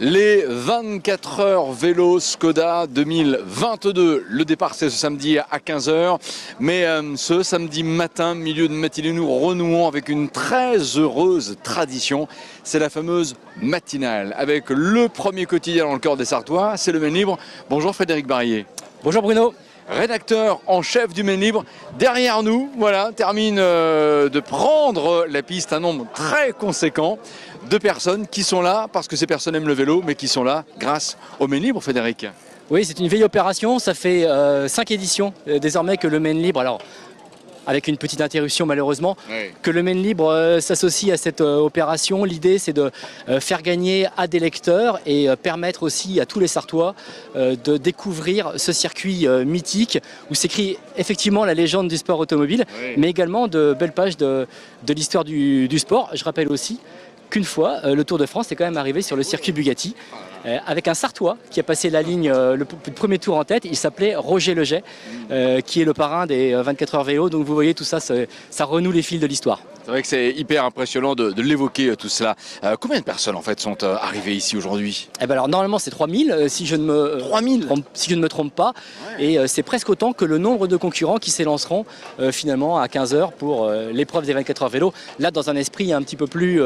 Les 24 heures vélo Skoda 2022. Le départ c'est ce samedi à 15 h. Mais ce samedi matin, milieu de matinée, nous renouons avec une très heureuse tradition. C'est la fameuse matinale avec le premier quotidien dans le cœur des Sartois. C'est le Maine Libre. Bonjour Frédéric Barrier. Bonjour Bruno. Rédacteur en chef du Maine Libre. Derrière nous, voilà, termine de prendre la piste un nombre très conséquent de personnes qui sont là parce que ces personnes aiment le vélo, mais qui sont là grâce au Maine Libre, Frédéric. Oui, c'est une vieille opération. Ça fait 5 éditions désormais que le Maine Libre, alors avec une petite interruption malheureusement, Oui. que le Maine Libre s'associe à cette opération. L'idée c'est de faire gagner à des lecteurs et permettre aussi à tous les Sartois de découvrir ce circuit mythique où s'écrit effectivement la légende du sport automobile, Oui. mais également de belles pages de l'histoire du sport. Je rappelle aussi qu'une fois, le Tour de France est quand même arrivé sur le circuit Bugatti avec un Sartois qui a passé la ligne, le premier tour en tête. Il s'appelait Roger Leget, qui est le parrain des 24 heures vélo. Donc vous voyez, tout ça, ça renoue les fils de l'histoire. C'est vrai que c'est hyper impressionnant de l'évoquer tout cela. Combien de personnes en fait sont arrivées ici aujourd'hui? Eh ben alors normalement c'est 3000 si je ne me 3000 si je ne me trompe pas, Ouais. et c'est presque autant que le nombre de concurrents qui s'élanceront finalement à 15 h pour l'épreuve des 24 heures vélo, là dans un esprit un petit peu plus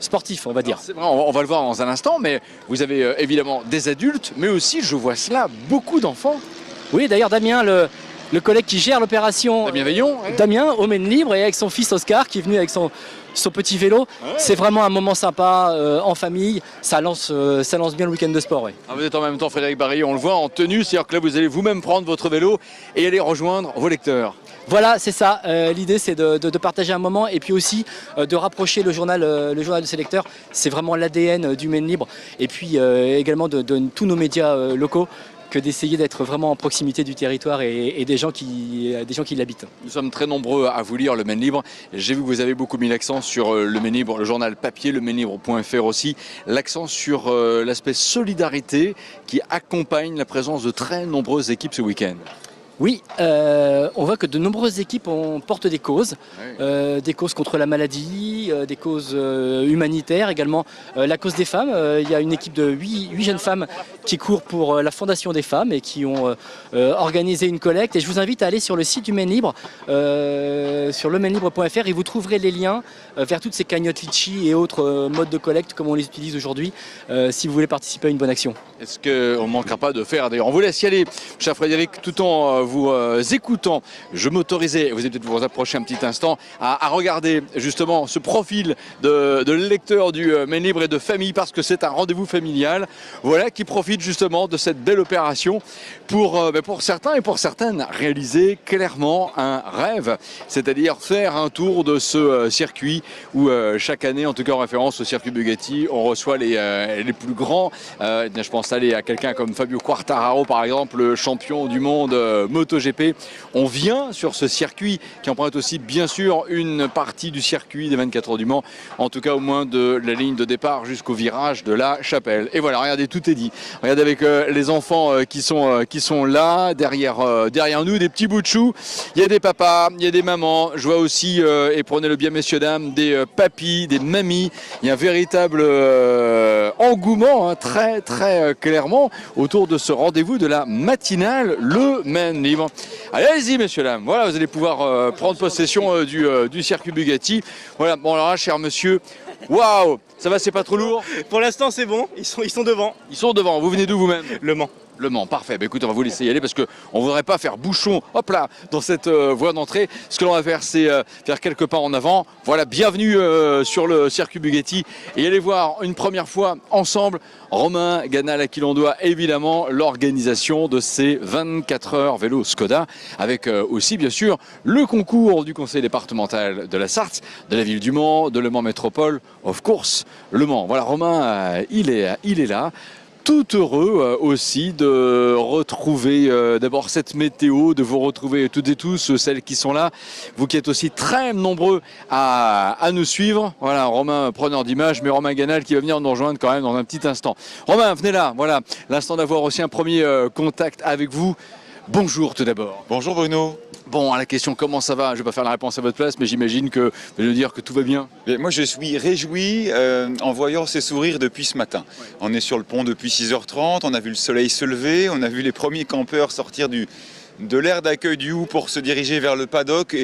sportif on va dire. C'est vrai, on va le voir dans un instant, mais vous avez évidemment des adultes, mais aussi, je vois cela, beaucoup d'enfants. Oui, d'ailleurs Damien, le collègue qui gère l'opération, Damien Veillon, ouais. Damien au Maine Libre, et avec son fils Oscar qui est venu avec son petit vélo. Ouais. C'est vraiment un moment sympa en famille, ça lance bien le week-end de sport. Ouais. Ah, vous êtes en même temps Frédéric Barrier, on le voit en tenue, c'est-à-dire que là vous allez vous-même prendre votre vélo et aller rejoindre vos lecteurs. Voilà, c'est ça. L'idée, c'est de partager un moment et puis aussi de rapprocher le journal de ses lecteurs. C'est vraiment l'ADN du Maine Libre. Et puis également de tous nos médias locaux, que d'essayer d'être vraiment en proximité du territoire et des gens qui l'habitent. Nous sommes très nombreux à vous lire le Maine Libre. J'ai vu que vous avez beaucoup mis l'accent sur le Maine Libre, le journal papier, le mainelibre.fr aussi. L'accent sur l'aspect solidarité qui accompagne la présence de très nombreuses équipes ce week-end. Oui, on voit que de nombreuses équipes portent des causes contre la maladie, des causes humanitaires, également la cause des femmes. Il y a une équipe de 8 jeunes femmes qui courent pour la Fondation des femmes et qui ont organisé une collecte. Et je vous invite à aller sur le site du Maine Libre, sur lemainelibre.fr, et vous trouverez les liens vers toutes ces cagnottes Litchi et autres modes de collecte comme on les utilise aujourd'hui, si vous voulez participer à une bonne action. Est-ce qu'on ne manquera pas de faire? D'ailleurs, on vous laisse y aller, cher Frédéric, tout en vous écoutant. Je m'autorisais, vous allez peut-être vous approcher un petit instant, à regarder justement ce profil de lecteur du Maine Libre et de famille, parce que c'est un rendez-vous familial, voilà, qui profite justement de cette belle opération pour certains et pour certaines réaliser clairement un rêve, c'est-à-dire faire un tour de ce circuit où chaque année, en tout cas en référence au circuit Bugatti, on reçoit les plus grands. Je pense aller à quelqu'un comme Fabio Quartararo par exemple, le champion du monde MotoGP. On vient sur ce circuit qui emprunte aussi bien sûr une partie du circuit des 24 heures du Mans, en tout cas au moins de la ligne de départ jusqu'au virage de la Chapelle. Et voilà, regardez, tout est dit. Regardez avec les enfants qui sont là, derrière nous, des petits bouts de chou. Il y a des papas, il y a des mamans. Je vois aussi, et prenez-le bien messieurs, dames, des papis, des mamies. Il y a un véritable engouement, hein, très très clairement, autour de ce rendez-vous de la matinale, le Maine Libre. Allez-y messieurs, dames. Voilà, vous allez pouvoir prendre possession du circuit Bugatti. Voilà, bon alors là, cher monsieur, waouh, ça va, c'est pas trop lourd? Pour l'instant, c'est bon. Ils sont devant. Ils sont devant. Vous venez d'où vous-même? Le Mans. Le Mans, parfait. Bah, écoute, on va vous laisser y aller parce qu'on ne voudrait pas faire bouchon, hop là, dans cette voie d'entrée. Ce que l'on va faire, c'est faire quelques pas en avant. Voilà, bienvenue sur le circuit Bugatti et allez voir une première fois ensemble Romain Ganal, à qui l'on doit évidemment l'organisation de ces 24 heures vélo Skoda, avec aussi bien sûr le concours du conseil départemental de la Sarthe, de la ville du Mans, de Le Mans Métropole, of course, Le Mans. Voilà, Romain, il est là. Tout heureux aussi de retrouver d'abord cette météo, de vous retrouver toutes et tous, celles qui sont là, vous qui êtes aussi très nombreux à nous suivre. Voilà, Romain, preneur d'images, mais Romain Ganal qui va venir nous rejoindre quand même dans un petit instant. Romain, venez là, voilà, l'instant d'avoir aussi un premier contact avec vous. Bonjour tout d'abord. Bonjour Bruno. Bon, à la question comment ça va, je ne vais pas faire la réponse à votre place, mais j'imagine que vous allez nous dire que tout va bien. Mais moi je suis réjoui en voyant ces sourires depuis ce matin. Ouais. On est sur le pont depuis 6h30, on a vu le soleil se lever, on a vu les premiers campeurs sortir de l'aire d'accueil du Hou pour se diriger vers le paddock.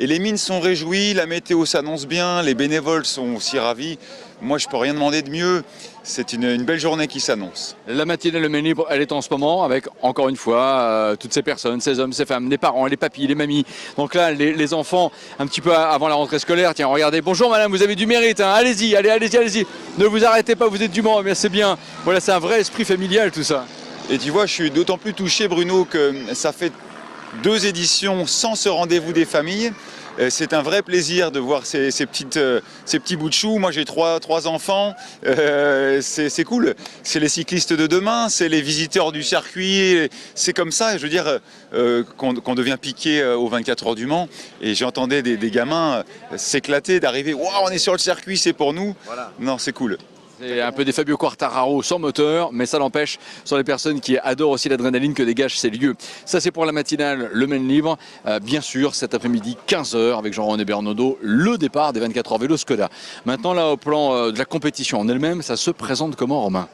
Et les mines sont réjouies, la météo s'annonce bien, les bénévoles sont aussi ravis. Moi, je ne peux rien demander de mieux. C'est une belle journée qui s'annonce. La matinée, le Maine Libre, elle est en ce moment avec, encore une fois, toutes ces personnes, ces hommes, ces femmes, les parents, les papis, les mamies. Donc là, les enfants, un petit peu avant la rentrée scolaire, tiens, regardez, bonjour madame, vous avez du mérite, hein. Allez-y, allez-y. Ne vous arrêtez pas, vous êtes du Mans, mais c'est bien. Voilà, c'est un vrai esprit familial tout ça. Et tu vois, je suis d'autant plus touché, Bruno, que ça fait 2 éditions sans ce rendez-vous des familles. C'est un vrai plaisir de voir ces petits bouts de chou. Moi j'ai trois enfants, c'est cool. C'est les cyclistes de demain, c'est les visiteurs du circuit. C'est comme ça, je veux dire, qu'on devient piqué aux 24 heures du Mans. Et j'entendais des gamins s'éclater, d'arriver, waouh, on est sur le circuit, c'est pour nous. Voilà. Non, c'est cool. C'est un peu des Fabio Quartararo sans moteur, mais ça n'empêche, ce sont les personnes qui adorent aussi l'adrénaline que dégagent ces lieux. Ça, c'est pour la matinale, le Maine Libre. Bien sûr, cet après-midi, 15h, avec Jean-René Bernaudot, le départ des 24 heures vélo Skoda. Maintenant, là, au plan de la compétition en elle-même, ça se présente comment, Romain ?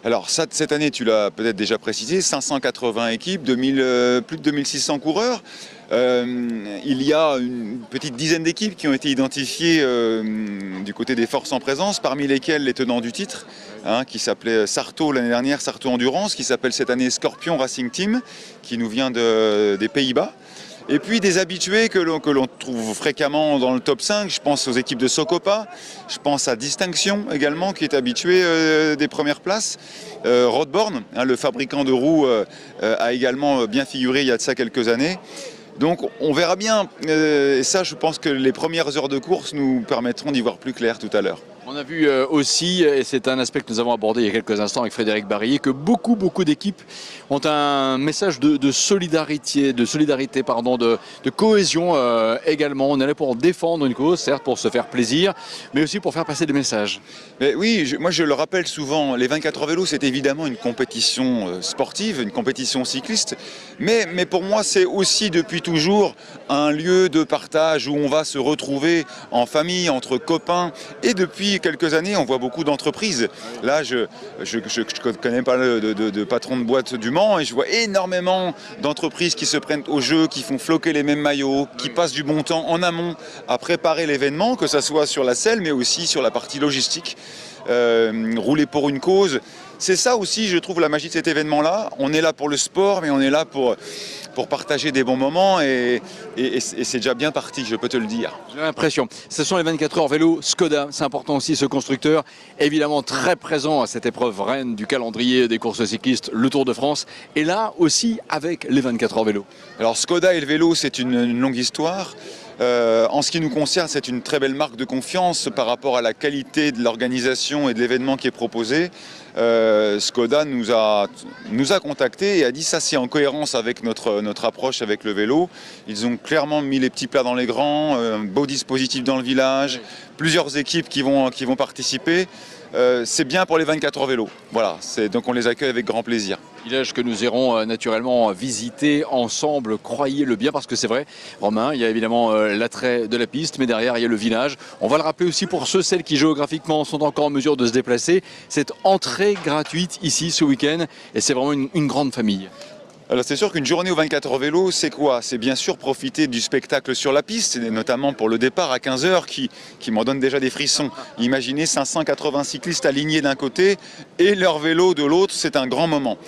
Alors ça, cette année, tu l'as peut-être déjà précisé, 580 équipes, plus de 2600 coureurs. Il y a une petite dizaine d'équipes qui ont été identifiées du côté des forces en présence, parmi lesquelles les tenants du titre, qui s'appelait Sarto l'année dernière, Sarto Endurance, qui s'appelle cette année Scorpion Racing Team, qui nous vient des Pays-Bas. Et puis des habitués que l'on trouve fréquemment dans le top 5, je pense aux équipes de Socopa, je pense à Distinction également qui est habitué des premières places. Roadborn, le fabricant de roues, a également bien figuré il y a de ça quelques années. Donc on verra bien, et ça je pense que les premières heures de course nous permettront d'y voir plus clair tout à l'heure. On a vu aussi, et c'est un aspect que nous avons abordé il y a quelques instants avec Frédéric Barillet, que beaucoup d'équipes ont un message de solidarité, de cohésion également. On est là pour défendre une cause, certes pour se faire plaisir, mais aussi pour faire passer des messages. Mais oui, moi je le rappelle souvent, les 24 heures vélo c'est évidemment une compétition sportive, une compétition cycliste, mais pour moi c'est aussi depuis toujours un lieu de partage où on va se retrouver en famille, entre copains, et depuis quelques années, on voit beaucoup d'entreprises. Là, je connais pas de patron de boîte du Mans et je vois énormément d'entreprises qui se prennent au jeu, qui font floquer les mêmes maillots, qui passent du bon temps en amont à préparer l'événement, que ça soit sur la selle, mais aussi sur la partie logistique. Rouler pour une cause. C'est ça aussi, je trouve, la magie de cet événement-là. On est là pour le sport, mais on est là pour partager des bons moments et c'est déjà bien parti, je peux te le dire. J'ai l'impression. Ce sont les 24 heures vélo Skoda. C'est important aussi, ce constructeur, évidemment très présent à cette épreuve reine du calendrier des courses cyclistes, le Tour de France. Et là aussi avec les 24 heures vélo. Alors Skoda et le vélo, c'est une longue histoire. En ce qui nous concerne, c'est une très belle marque de confiance par rapport à la qualité de l'organisation et de l'événement qui est proposé. Skoda nous a contactés et a dit ça c'est en cohérence avec notre approche avec le vélo. Ils ont clairement mis les petits plats dans les grands, un beau dispositif dans le village, plusieurs équipes qui vont participer. C'est bien pour les 24 heures vélo. Voilà, donc on les accueille avec grand plaisir. Village que nous irons naturellement visiter ensemble, croyez-le bien, parce que c'est vrai, Romain, il y a évidemment l'attrait de la piste, mais derrière il y a le village. On va le rappeler aussi pour celles qui géographiquement sont encore en mesure de se déplacer. C'est entrée gratuite ici ce week-end et c'est vraiment une grande famille. Alors c'est sûr qu'une journée aux 24 heures vélo, c'est quoi? C'est bien sûr profiter du spectacle sur la piste, et notamment pour le départ à 15h qui m'en donne déjà des frissons. Imaginez 580 cyclistes alignés d'un côté et leur vélo de l'autre, c'est un grand moment.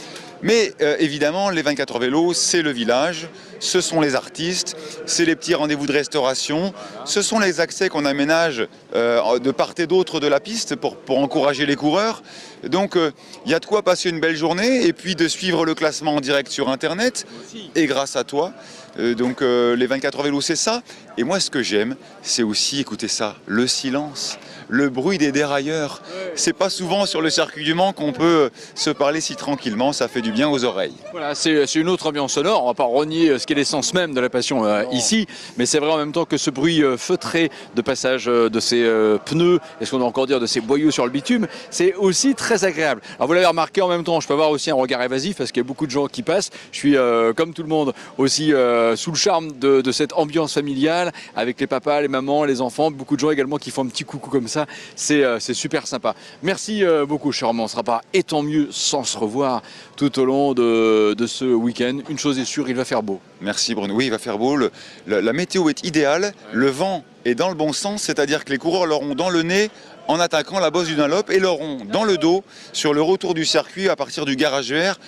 Mais évidemment, les 24 heures vélo, c'est le village, ce sont les artistes, c'est les petits rendez-vous de restauration, ce sont les accès qu'on aménage de part et d'autre de la piste pour encourager les coureurs. Donc il y a de quoi passer une belle journée et puis de suivre le classement en direct sur Internet et grâce à toi. Donc les 24 heures vélo, c'est ça. Et moi, ce que j'aime, c'est aussi, écoutez ça, le silence, le bruit des dérailleurs. C'est pas souvent sur le circuit du Mans qu'on peut se parler si tranquillement, ça fait du bien aux oreilles. Voilà, c'est une autre ambiance sonore, on va pas renier ce qui est l'essence même de la passion ici, mais c'est vrai en même temps que ce bruit feutré de passage de ces pneus, est-ce qu'on doit encore dire de ces boyaux sur le bitume, c'est aussi très agréable. Alors vous l'avez remarqué en même temps, je peux avoir aussi un regard évasif parce qu'il y a beaucoup de gens qui passent, je suis comme tout le monde aussi sous le charme de cette ambiance familiale avec les papas, les mamans, les enfants, beaucoup de gens également qui font un petit coucou comme ça, c'est super sympa. Merci beaucoup cher Romain, on ne sera pas et tant mieux sans se revoir tout au long de ce week-end. Une chose est sûre, il va faire beau. Merci Bruno. Oui, il va faire beau. La météo est idéale. Le vent est dans le bon sens, c'est-à-dire que les coureurs l'auront dans le nez en attaquant la bosse du Dunlop et l'auront dans le dos sur le retour du circuit à partir du garage vert.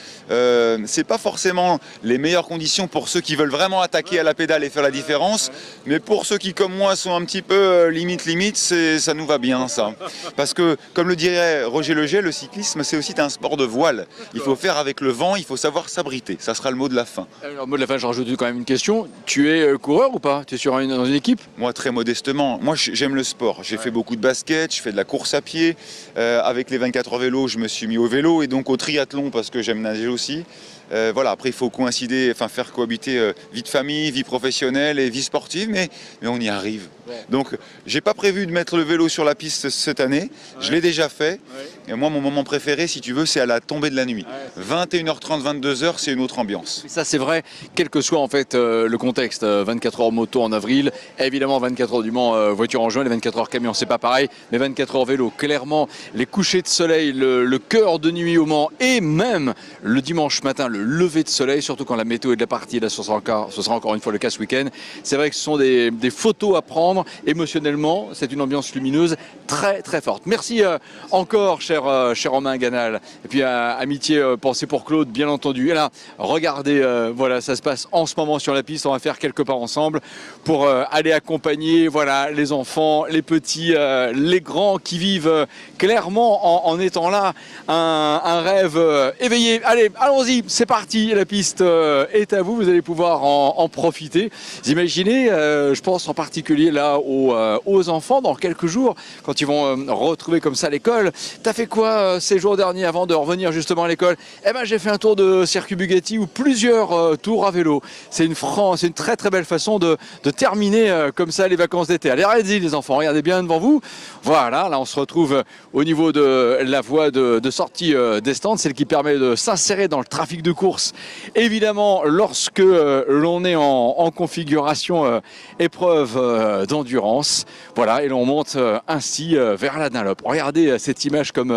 C'est pas forcément les meilleures conditions pour ceux qui veulent vraiment attaquer à la pédale et faire la différence, mais pour ceux qui comme moi sont un petit peu limite, ça nous va bien ça. Parce que comme le dirait Roger Leget, le cyclisme c'est aussi un sport de voile. Il faut faire avec le vent, il faut savoir s'abriter. Ça sera le mot de la fin. Alors, mot de la fin, je rajoute quand même une question. Tu es coureur ou pas? Tu es dans une équipe? Moi très modestement, moi j'aime le sport. J'ai fait beaucoup de basket, je fais de la course à pied. Avec les 24 heures vélo, je me suis mis au vélo et donc au triathlon parce que j'aime nager aussi. Voilà, après il faut faire cohabiter vie de famille, vie professionnelle et vie sportive, mais on y arrive. Ouais. Donc j'ai pas prévu de mettre le vélo sur la piste cette année, ouais. Je l'ai déjà fait. Ouais. Et moi mon moment préféré, si tu veux, c'est à la tombée de la nuit. Ouais, 21h30, 22h, c'est une autre ambiance. Ça c'est vrai, quel que soit en fait le contexte, 24 heures moto en avril, évidemment 24 heures du Mans voiture en juin, les 24 heures camion c'est pas pareil, mais 24 heures vélo, clairement les couchers de soleil, le cœur de nuit au Mans et même le dimanche matin, le lever de soleil, surtout quand la météo est de la partie, là ce sera encore une fois le cas ce week-end. C'est vrai que ce sont des photos à prendre émotionnellement, c'est une ambiance lumineuse très très forte. Merci encore cher Romain Ganal, et puis amitié, pensée pour Claude bien entendu. Et là, regardez, voilà, ça se passe en ce moment sur la piste, on va faire quelques pas ensemble pour aller accompagner voilà, les enfants, les petits, les grands qui vivent clairement en étant là un rêve éveillé. Allez, allons-y, c'est parti, la piste est à vous, vous allez pouvoir en profiter. Vous imaginez, je pense en particulier là aux enfants dans quelques jours, quand ils vont retrouver comme ça l'école. T'as fait quoi ces jours derniers avant de revenir justement à l'école? Eh ben j'ai fait un tour de circuit Bugatti ou plusieurs tours à vélo. C'est une très très belle façon de terminer comme ça les vacances d'été. Allez, allez-y les enfants, regardez bien devant vous. Voilà, là on se retrouve au niveau de la voie de sortie des stands, celle qui permet de s'insérer dans le trafic de course. Évidemment, lorsque l'on est en configuration épreuve d'endurance, voilà, et l'on monte ainsi vers la Dunlop. Regardez cette image comme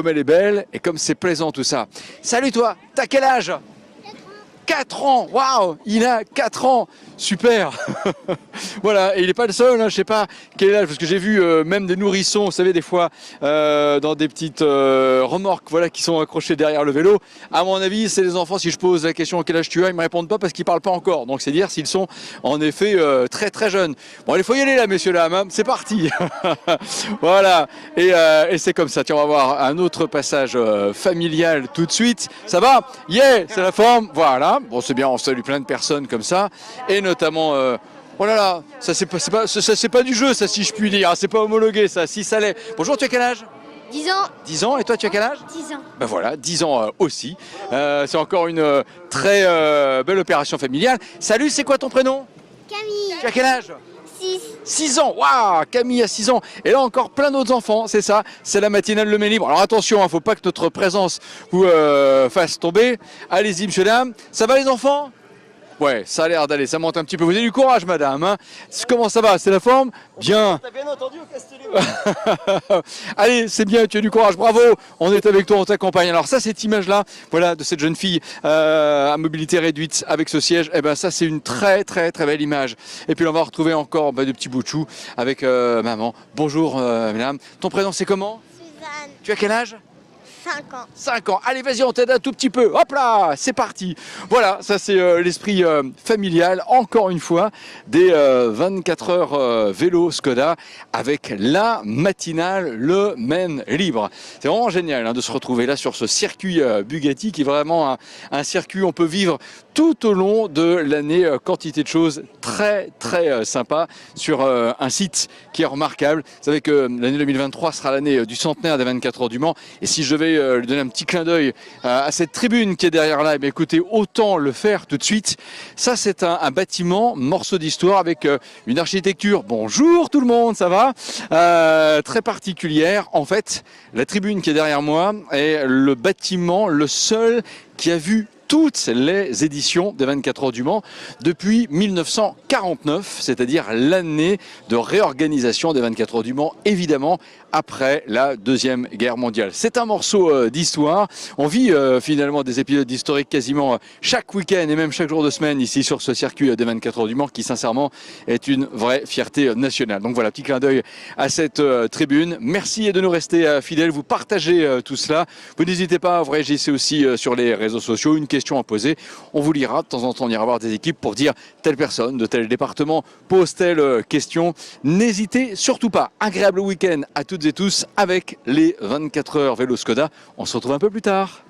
elle est belle et comme c'est plaisant tout ça. Salut toi, t'as quel âge? 4 ans, waouh, il a 4 ans, super. Voilà, et il n'est pas le seul, hein, je sais pas quel âge, parce que j'ai vu même des nourrissons, vous savez, des fois dans des petites remorques, voilà, qui sont accrochées derrière le vélo. À mon avis, c'est les enfants. Si je pose la question quel âge tu as, ils me répondent pas parce qu'ils parlent pas encore. Donc c'est dire s'ils sont en effet très très jeunes. Bon, il faut y aller là, messieurs dames, hein. C'est parti. Voilà, et c'est comme ça. Tiens, on va voir un autre passage familial tout de suite. Ça va? Yeah, c'est la forme. Voilà. Bon, c'est bien, on salue plein de personnes comme ça, et notamment, oh là là, ça c'est pas du jeu, ça, si je puis dire, c'est pas homologué, ça, si ça l'est. Bonjour, tu as quel âge? 10 ans. 10 ans, et toi, tu as quel âge? 10 ans. Ben voilà, 10 ans aussi. C'est encore une très belle opération familiale. Salut, c'est quoi ton prénom? Camille. Tu as quel âge? 6. 6 ans, waouh, Camille a 6 ans. Et là encore plein d'autres enfants, c'est ça, c'est la matinale Le Mans Libre. Alors attention, faut pas que notre présence vous fasse tomber. Allez-y, monsieur, dame. Ça va les enfants? Ouais, ça a l'air d'aller, ça monte un petit peu. Vous avez du courage, madame, hein? Comment ça va? C'est la forme? Bien. T'as bien entendu au Castellet? Allez, c'est bien, tu as du courage, bravo. On est avec toi, on t'accompagne. Alors ça, cette image-là, voilà, de cette jeune fille à mobilité réduite avec ce siège, eh ben ça, c'est une très très très belle image. Et puis on va retrouver encore de petits bouts de chou avec maman. Bonjour, madame. Ton prénom, c'est comment? Suzanne. Tu as quel âge? 5 ans. 5 ans. Allez, vas-y, on t'aide un tout petit peu. Hop là, c'est parti. Voilà, ça c'est l'esprit familial, encore une fois, des 24 heures vélo Skoda avec la matinale, le Maine libre. C'est vraiment génial de se retrouver là sur ce circuit Bugatti qui est vraiment un circuit où on peut vivre tout au long de l'année quantité de choses très très sympa sur un site qui est remarquable. Vous savez que l'année 2023 sera l'année du centenaire des 24 heures du Mans et si je devais lui donner un petit clin d'œil à cette tribune qui est derrière là, eh écoutez, autant le faire tout de suite. Ça c'est un bâtiment, morceau d'histoire avec une architecture, bonjour tout le monde, ça va, très particulière. En fait, la tribune qui est derrière moi est le bâtiment, le seul qui a vu toutes les éditions des 24 heures du Mans depuis 1949, c'est-à-dire l'année de réorganisation des 24 heures du Mans, évidemment après la Deuxième Guerre mondiale. C'est un morceau d'histoire. On vit finalement des épisodes historiques quasiment chaque week-end et même chaque jour de semaine ici sur ce circuit des 24 heures du Mans qui sincèrement est une vraie fierté nationale. Donc voilà, petit clin d'œil à cette tribune. Merci de nous rester fidèles, vous partagez tout cela. Vous n'hésitez pas, vous réagissez aussi sur les réseaux sociaux, une question à poser. On vous lira, de temps en temps on ira voir des équipes pour dire telle personne de tel département pose telle question. N'hésitez surtout pas. Agréable week-end à toutes et tous avec les 24 heures vélo Skoda. On se retrouve un peu plus tard.